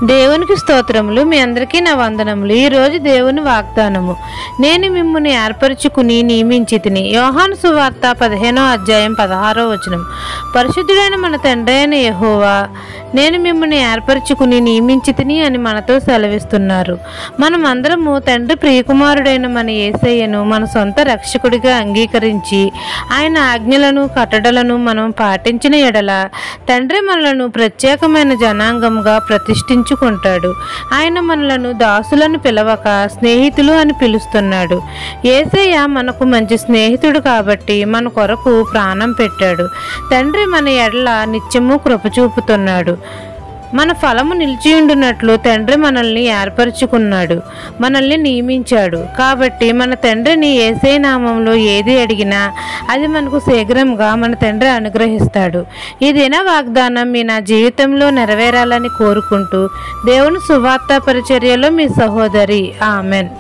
దేవునికి స్తోత్రములు. మీ అందరికీ నా వందనములు. ఈరోజు దేవుని వాగ్దానము, నేను మిమ్ముని ఏర్పరచుకుని నియమించితిని. యోహాను సువార్త 15వ అధ్యాయం 16వ వచనం. పరిశుద్ధుడైన మన తండ్రి అయిన యెహోవా నేను మిమ్ముని ఏర్పరచుకుని నియమించితిని అని మనతో సెలవిస్తున్నారు. మనం అందరము తండ్రి ప్రియకుమారుడైన మన యేసయ్యను మన సొంత రక్షకుడిగా అంగీకరించి ఆయన ఆజ్ఞలను కట్టడలను మనం పాటించిన ఎడల తండ్రి మనలను ప్రత్యేకమైన జనాంగంగా ప్రతిష్ఠించుకుంటాడు. ఆయన మనలను దాసులను పిలవక స్నేహితులు అని పిలుస్తున్నాడు. యేసయ్య మనకు మంచి స్నేహితుడు కాబట్టి మన కొరకు ప్రాణం పెట్టాడు. తండ్రి మన ఎడల నిత్యము కృప చూపుతున్నాడు. మన ఫలము నిలిచియుండునట్లు తండ్రి మనల్ని ఏర్పరచుకున్నాడు, మనల్ని నియమించాడు. కాబట్టి మన తండ్రిని యేసయ్య నామంలో ఏది అడిగినా అది మనకు శీఘ్రంగా మన తండ్రి అనుగ్రహిస్తాడు. ఈ దిన వాగ్దానం మీ నా జీవితంలో నెరవేరాలని కోరుకుంటూ దేవుని సువార్త పరిచర్యలో మీ సహోదరి. ఆమెన్.